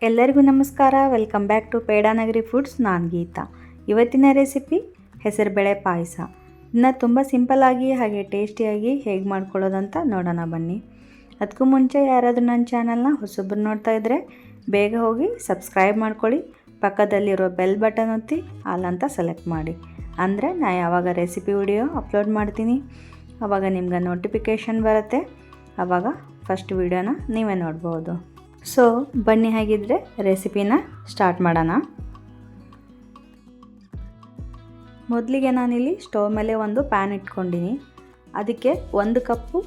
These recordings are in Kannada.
ಎಲ್ಲರಿಗೂ ನಮಸ್ಕಾರ. Welcome back to Pedanagari foods. ನಾನು ಗೀತಾ. ಇವತ್ತಿನ ರೆಸಿಪಿ ಹೆಸರುಬೇಳೆ ಪಾಯಸ. ಇದನ್ನ ತುಂಬ ಸಿಂಪಲ್ಲಾಗಿ ಹಾಗೆ ಟೇಸ್ಟಿಯಾಗಿ ಹೇಗೆ ಮಾಡ್ಕೊಳ್ಳೋದಂತ ನೋಡೋಣ ಬನ್ನಿ. ಅದಕ್ಕೂ ಮುಂಚೆ ಯಾರಾದರೂ ನನ್ನ ಚಾನಲ್ನ ಹೊಸಬ್ರು ನೋಡ್ತಾ ಇದ್ದರೆ ಬೇಗ ಹೋಗಿ ಸಬ್ಸ್ಕ್ರೈಬ್ ಮಾಡ್ಕೊಳ್ಳಿ. ಪಕ್ಕದಲ್ಲಿರೋ ಬೆಲ್ ಬಟನ್ ಒತ್ತಿ ಆಲ್ ಅಂತ ಸೆಲೆಕ್ಟ್ ಮಾಡಿ. ಅಂದರೆ ನಾನು ಯಾವಾಗ ರೆಸಿಪಿ ವಿಡಿಯೋ ಅಪ್ಲೋಡ್ ಮಾಡ್ತೀನಿ ಆವಾಗ ನಿಮ್ಗೆ ನೋಟಿಫಿಕೇಷನ್ ಬರುತ್ತೆ. ಆವಾಗ ಫಸ್ಟ್ ವಿಡಿಯೋನ ನೀವೇ ನೋಡ್ಬೋದು. ಸೊ ಬನ್ನಿ, ಹಾಗಿದ್ರೆ ರೆಸಿಪಿನ ಸ್ಟಾರ್ಟ್ ಮಾಡೋಣ. ಮೊದಲಿಗೆ ನಾನಿಲ್ಲಿ ಸ್ಟವ್ ಮೇಲೆ ಒಂದು ಪ್ಯಾನ್ ಇಟ್ಕೊಂಡಿನಿ. ಅದಕ್ಕೆ 1 ಕಪ್ಪು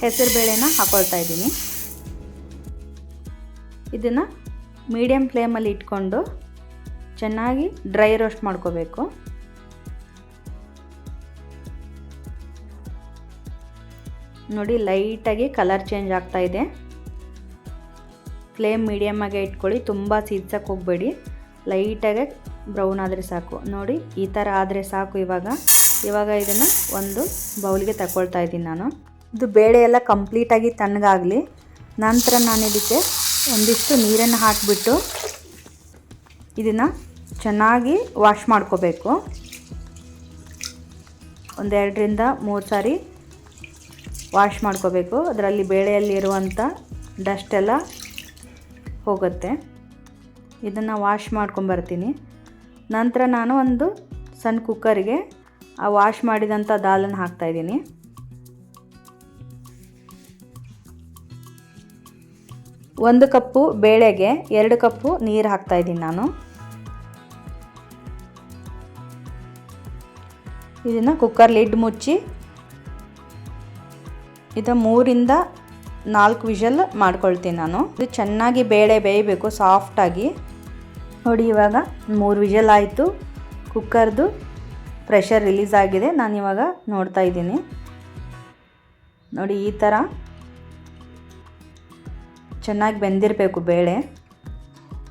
ಹೆಸರುಬೇಳೆನ ಹಾಕೊಳ್ತಾ ಇದ್ದೀನಿ. ಇದನ್ನು ಮೀಡಿಯಮ್ ಫ್ಲೇಮಲ್ಲಿ ಇಟ್ಕೊಂಡು ಚೆನ್ನಾಗಿ ಡ್ರೈ ರೋಸ್ಟ್ ಮಾಡ್ಕೋಬೇಕು. ನೋಡಿ, ಲೈಟಾಗಿ ಕಲರ್ ಚೇಂಜ್ ಆಗ್ತಾ ಇದೆ. ಫ್ಲೇಮ್ ಮೀಡಿಯಮ್ಮಾಗೆ ಇಟ್ಕೊಳ್ಳಿ, ತುಂಬ ಸೀದ್ಸಕ್ಕೆ ಹೋಗಬೇಡಿ. ಲೈಟಾಗಿ ಬ್ರೌನ್ ಆದರೆ ಸಾಕು. ನೋಡಿ, ಈ ಥರ ಆದರೆ ಸಾಕು. ಇವಾಗ ಇದನ್ನು ಒಂದು ಬೌಲ್ಗೆ ತಗೊಳ್ತಾ ಇದ್ದೀನಿ ನಾನು. ಇದು ಬೇಳೆ ಎಲ್ಲ ಕಂಪ್ಲೀಟಾಗಿ ತಣ್ಣಗಾಗಲಿ. ನಂತರ ನಾನು ಇದಕ್ಕೆ ಒಂದಿಷ್ಟು ನೀರನ್ನು ಹಾಕಿಬಿಟ್ಟು ಇದನ್ನು ಚೆನ್ನಾಗಿ ವಾಶ್ ಮಾಡ್ಕೋಬೇಕು. 1-2 ರಿಂದ 3 ಸಾರಿ ವಾಶ್ ಮಾಡ್ಕೋಬೇಕು. ಅದರಲ್ಲಿ ಬೇಳೆಯಲ್ಲಿರುವಂಥ ಡಸ್ಟ್ ಎಲ್ಲ ಹೋಗುತ್ತೆ. ಇದನ್ನು ವಾಶ್ ಮಾಡ್ಕೊಂಬರ್ತೀನಿ. ನಂತರ ನಾನು ಒಂದು ಸಣ್ಣ ಕುಕ್ಕರಿಗೆ ಆ ವಾಶ್ ಮಾಡಿದಂಥ ದಾಲನ್ನು ಹಾಕ್ತಾಯಿದ್ದೀನಿ. ಒಂದು ಕಪ್ಪು ಬೇಳೆಗೆ 2 ಕಪ್ಪು ನೀರು ಹಾಕ್ತಾಯಿದ್ದೀನಿ ನಾನು. ಇದನ್ನು ಕುಕ್ಕರ್ ಲಿಡ್ ಮುಚ್ಚಿ ಇದು 3 ರಿಂದ 4 ವಿಷಲ್ ಮಾಡ್ಕೊಳ್ತೀನಿ ನಾನು. ಇದು ಚೆನ್ನಾಗಿ ಬೇಳೆ ಬೇಯಬೇಕು ಸಾಫ್ಟಾಗಿ. ನೋಡಿ, ಇವಾಗ 3 ವಿಷಲ್ ಆಯಿತು. ಕುಕ್ಕರ್ದು ಪ್ರೆಷರ್ ರಿಲೀಸ್ ಆಗಿದೆ. ನಾನು ಇವಾಗ ನೋಡ್ತಾ ಇದ್ದೀನಿ. ನೋಡಿ, ಈ ಥರ ಚೆನ್ನಾಗಿ ಬೆಂದಿರಬೇಕು ಬೇಳೆ.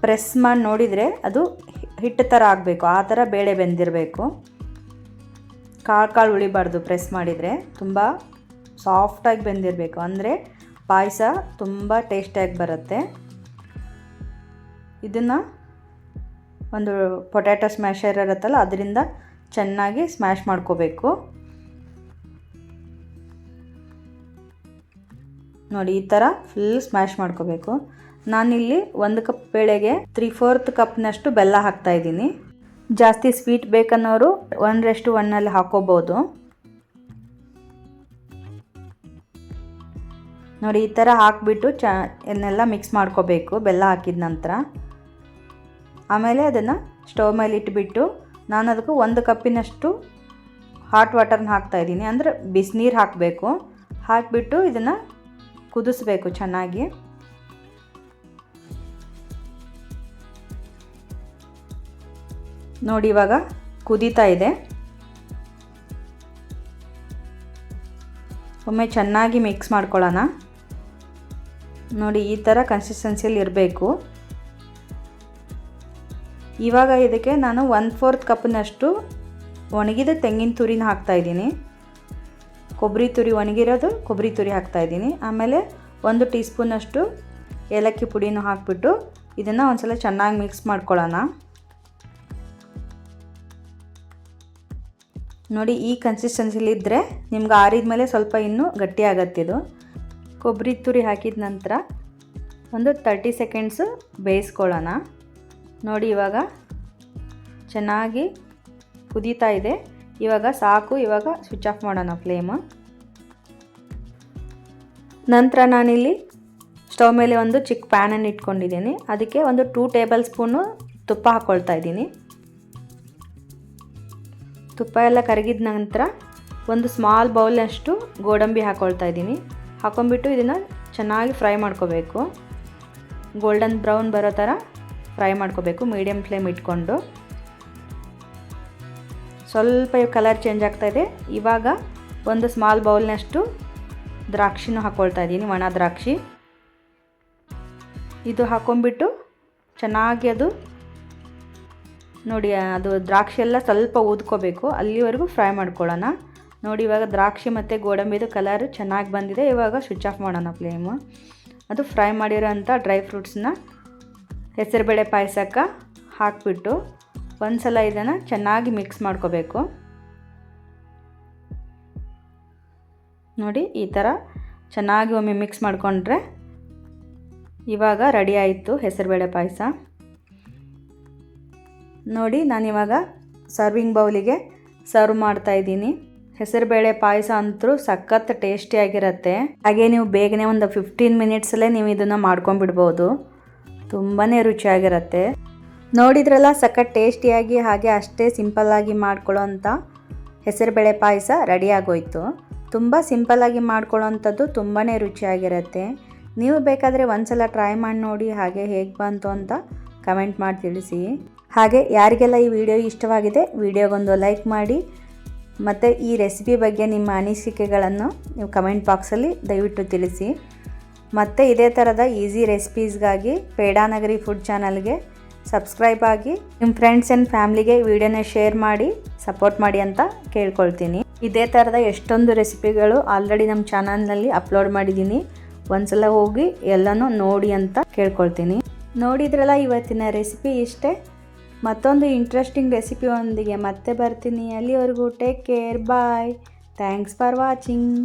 ಪ್ರೆಸ್ ಮಾಡಿ ನೋಡಿದರೆ ಅದು ಹಿಟ್ಟು ಥರ ಆಗಬೇಕು. ಆ ಥರ ಬೇಳೆ ಬೆಂದಿರಬೇಕು. ಕಾಳು ಉಳಿಬಾರ್ದು. ಪ್ರೆಸ್ ಮಾಡಿದರೆ ತುಂಬ ಸಾಫ್ಟಾಗಿ ಬೆಂದಿರಬೇಕು. ಅಂದರೆ ಪಾಯಸ ತುಂಬ ಟೇಸ್ಟಿಯಾಗಿ ಬರುತ್ತೆ. ಇದನ್ನು ಒಂದು ಪೊಟ್ಯಾಟೊ ಸ್ಮ್ಯಾಶರ್ ಇರುತ್ತಲ್ಲ, ಅದರಿಂದ ಚೆನ್ನಾಗಿ ಸ್ಮ್ಯಾಶ್ ಮಾಡ್ಕೋಬೇಕು. ನೋಡಿ, ಈ ಥರ ಫುಲ್ ಸ್ಮ್ಯಾಶ್ ಮಾಡ್ಕೋಬೇಕು. ನಾನಿಲ್ಲಿ 1 ಕಪ್ ಬೇಳೆಗೆ 3/4 ಕಪ್ನಷ್ಟು ಬೆಲ್ಲ ಹಾಕ್ತಾಯಿದ್ದೀನಿ. ಜಾಸ್ತಿ ಸ್ವೀಟ್ ಬೇಕನ್ನೋರು 1:1 ಹಾಕೋಬೋದು. ನೋಡಿ, ಈ ಥರ ಹಾಕಿಬಿಟ್ಟು ಇದನ್ನೆಲ್ಲ ಮಿಕ್ಸ್ ಮಾಡ್ಕೋಬೇಕು ಬೆಲ್ಲ ಹಾಕಿದ ನಂತರ. ಆಮೇಲೆ ಅದನ್ನು ಸ್ಟವ್ ಮೇಲೆ ಇಟ್ಬಿಟ್ಟು ನಾನು ಅದಕ್ಕೆ 1 ಕಪ್ಪಿನಷ್ಟು ಹಾಟ್ ವಾಟರ್ನ ಹಾಕ್ತಾಯಿದ್ದೀನಿ. ಅಂದರೆ ಬಿಸಿನೀರು ಹಾಕಬೇಕು. ಹಾಕಿಬಿಟ್ಟು ಇದನ್ನು ಕುದಿಸ್ಬೇಕು ಚೆನ್ನಾಗಿ. ನೋಡಿ, ಇವಾಗ ಕುದೀತಾ ಇದೆ. ಒಮ್ಮೆ ಚೆನ್ನಾಗಿ ಮಿಕ್ಸ್ ಮಾಡ್ಕೊಳ್ಳೋಣ. ನೋಡಿ, ಈ ಥರ ಕನ್ಸಿಸ್ಟೆನ್ಸಿಯಲ್ಲಿ ಇರಬೇಕು. ಇವಾಗ ಇದಕ್ಕೆ ನಾನು 1/4 ಕಪ್ನಷ್ಟು ಒಣಗಿದ ತೆಂಗಿನ ತುರಿನ ಹಾಕ್ತಾಯಿದ್ದೀನಿ. ಕೊಬ್ಬರಿ ತುರಿ, ಒಣಗಿರೋದು ಕೊಬ್ಬರಿ ತುರಿ ಹಾಕ್ತಾಯಿದ್ದೀನಿ. ಆಮೇಲೆ 1 ಟೀ ಸ್ಪೂನಷ್ಟು ಏಲಕ್ಕಿ ಪುಡಿನೂ ಹಾಕಿಬಿಟ್ಟು ಇದನ್ನು ಒಂದು ಸಲ ಚೆನ್ನಾಗಿ ಮಿಕ್ಸ್ ಮಾಡ್ಕೊಳ್ಳೋಣ. ನೋಡಿ, ಈ ಕನ್ಸಿಸ್ಟೆನ್ಸಿಲಿದ್ದರೆ ನಿಮ್ಗೆ ಆರಿದ ಮೇಲೆ ಸ್ವಲ್ಪ ಇನ್ನೂ ಗಟ್ಟಿಯಾಗತ್ತಿದು. ಕೊಬ್ಬರಿ ತುರಿ ಹಾಕಿದ ನಂತರ ಒಂದು 30 ಸೆಕೆಂಡ್ಸು ಬೇಯಿಸ್ಕೊಳ್ಳೋಣ. ನೋಡಿ, ಇವಾಗ ಚೆನ್ನಾಗಿ ಕುದೀತಾ ಇದೆ. ಇವಾಗ ಸಾಕು. ಇವಾಗ ಸ್ವಿಚ್ ಆಫ್ ಮಾಡೋಣ ಫ್ಲೇಮು. ನಂತರ ನಾನಿಲ್ಲಿ ಸ್ಟವ್ ಮೇಲೆ ಒಂದು ಚಿಕ್ಕ ಪ್ಯಾನನ್ನು ಇಟ್ಕೊಂಡಿದ್ದೀನಿ. ಅದಕ್ಕೆ ಒಂದು 2 ಟೇಬಲ್ ಸ್ಪೂನು ತುಪ್ಪ ಹಾಕ್ಕೊಳ್ತಾ ಇದ್ದೀನಿ. ತುಪ್ಪ ಎಲ್ಲ ಕರಗಿದ ನಂತರ ಒಂದು ಸ್ಮಾಲ್ ಬೌಲ್ನಷ್ಟು ಗೋಡಂಬಿ ಹಾಕ್ಕೊಳ್ತಾ ಇದ್ದೀನಿ. ಹಾಕೊಂಡ್ಬಿಟ್ಟು ಇದನ್ನು ಚೆನ್ನಾಗಿ ಫ್ರೈ ಮಾಡ್ಕೋಬೇಕು. ಗೋಲ್ಡನ್ ಬ್ರೌನ್ ಬರೋ ಥರ ಫ್ರೈ ಮಾಡ್ಕೋಬೇಕು ಮೀಡಿಯಮ್ ಫ್ಲೇಮ್ ಇಟ್ಕೊಂಡು. ಸ್ವಲ್ಪ ಕಲರ್ ಚೇಂಜ್ ಆಗ್ತಾಯಿದೆ. ಇವಾಗ ಒಂದು ಸ್ಮಾಲ್ ಬೌಲ್ನಷ್ಟು ದ್ರಾಕ್ಷಿನೂ ಹಾಕ್ಕೊಳ್ತಾ ಇದ್ದೀನಿ, ಒಣ ದ್ರಾಕ್ಷಿ. ಇದು ಹಾಕೊಂಡ್ಬಿಟ್ಟು ಚೆನ್ನಾಗಿ ಅದು ನೋಡಿ, ಅದು ದ್ರಾಕ್ಷಿ ಎಲ್ಲ ಸ್ವಲ್ಪ ಊದ್ಕೋಬೇಕು. ಅಲ್ಲಿವರೆಗೂ ಫ್ರೈ ಮಾಡ್ಕೊಳ್ಳೋಣ. ನೋಡಿ, ಇವಾಗ ದ್ರಾಕ್ಷಿ ಮತ್ತು ಗೋಡಂಬಿದು ಕಲರ್ ಚೆನ್ನಾಗಿ ಬಂದಿದೆ. ಇವಾಗ ಸ್ವಿಚ್ ಆಫ್ ಮಾಡೋಣ ಫ್ಲೇಮು. ಅದು ಫ್ರೈ ಮಾಡಿರೋ ಅಂಥ ಡ್ರೈ ಫ್ರೂಟ್ಸನ್ನ ಹೆಸರುಬೇಳೆ ಪಾಯಸಕ್ಕೆ ಹಾಕಿಬಿಟ್ಟು ಒಂದು ಸಲ ಇದನ್ನು ಚೆನ್ನಾಗಿ ಮಿಕ್ಸ್ ಮಾಡ್ಕೋಬೇಕು. ನೋಡಿ ಈ ಥರ ಚೆನ್ನಾಗಿ ಒಮ್ಮೆ ಮಿಕ್ಸ್ ಮಾಡಿಕೊಂಡ್ರೆ ಇವಾಗ ರೆಡಿ ಆಯಿತು ಹೆಸರುಬೇಳೆ ಪಾಯಸ. ನೋಡಿ ನಾನಿವಾಗ ಸರ್ವಿಂಗ್ ಬೌಲಿಗೆ ಸರ್ವ್ ಮಾಡ್ತಾಯಿದ್ದೀನಿ. ಹೆಸರುಬೇಳೆ ಪಾಯಸ ಅಂತೂ ಸಖತ್ ಟೇಸ್ಟಿಯಾಗಿರುತ್ತೆ. ಹಾಗೆ ನೀವು ಬೇಗನೆ ಒಂದು 15 ಮಿನಿಟ್ಸಲ್ಲೇ ನೀವು ಇದನ್ನು ಮಾಡ್ಕೊಂಡ್ಬಿಡ್ಬೋದು. ತುಂಬಾ ರುಚಿಯಾಗಿರುತ್ತೆ. ನೋಡಿದ್ರಲ್ಲ, ಸಖತ್ ಟೇಸ್ಟಿಯಾಗಿ ಹಾಗೆ ಅಷ್ಟೇ ಸಿಂಪಲ್ಲಾಗಿ ಮಾಡ್ಕೊಳ್ಳೋಂಥ ಹೆಸರುಬೇಳೆ ಪಾಯಸ ರೆಡಿ ಆಗೋಯ್ತು. ತುಂಬ ಸಿಂಪಲ್ಲಾಗಿ ಮಾಡ್ಕೊಳ್ಳೋಂಥದ್ದು ತುಂಬಾ ರುಚಿಯಾಗಿರುತ್ತೆ. ನೀವು ಬೇಕಾದರೆ ಒಂದ್ಸಲ ಟ್ರೈ ಮಾಡಿ ನೋಡಿ, ಹಾಗೆ ಹೇಗೆ ಬಂತು ಅಂತ ಕಮೆಂಟ್ ಮಾಡಿ ತಿಳಿಸಿ. ಹಾಗೆ ಯಾರಿಗೆಲ್ಲ ಈ ವಿಡಿಯೋ ಇಷ್ಟವಾಗಿದೆ ವಿಡಿಯೋಗೊಂದು ಲೈಕ್ ಮಾಡಿ, ಮತ್ತು ಈ ರೆಸಿಪಿ ಬಗ್ಗೆ ನಿಮ್ಮ ಅನಿಸಿಕೆಗಳನ್ನು ನೀವು ಕಮೆಂಟ್ ಬಾಕ್ಸಲ್ಲಿ ದಯವಿಟ್ಟು ತಿಳಿಸಿ. ಮತ್ತು ಇದೇ ಥರದ ಈಸಿ ರೆಸಿಪೀಸ್ಗಾಗಿ ಪೇಡಾನಗರಿ ಫುಡ್ ಚಾನಲ್ಗೆ ಸಬ್ಸ್ಕ್ರೈಬ್ ಆಗಿ ನಿಮ್ಮ ಫ್ರೆಂಡ್ಸ್ ಆ್ಯಂಡ್ ಫ್ಯಾಮ್ಲಿಗೆ ವಿಡಿಯೋನ ಶೇರ್ ಮಾಡಿ ಸಪೋರ್ಟ್ ಮಾಡಿ ಅಂತ ಕೇಳ್ಕೊಳ್ತೀನಿ. ಇದೇ ಥರದ ಎಷ್ಟೊಂದು ರೆಸಿಪಿಗಳು ಆಲ್ರೆಡಿ ನಮ್ಮ ಚಾನಲ್ನಲ್ಲಿ ಅಪ್ಲೋಡ್ ಮಾಡಿದ್ದೀನಿ. ಒಂದ್ಸಲ ಹೋಗಿ ಎಲ್ಲನೂ ನೋಡಿ ಅಂತ ಕೇಳ್ಕೊಳ್ತೀನಿ. ನೋಡಿದ್ರಲ್ಲ, ಇವತ್ತಿನ ರೆಸಿಪಿ ಇಷ್ಟೇ. ಮತ್ತೊಂದು ಇಂಟ್ರೆಸ್ಟಿಂಗ್ ರೆಸಿಪಿಯೊಂದಿಗೆ ಮತ್ತೆ ಬರ್ತೀನಿ. ಅಲ್ಲಿವರೆಗೂ take care, bye. Thanks for watching.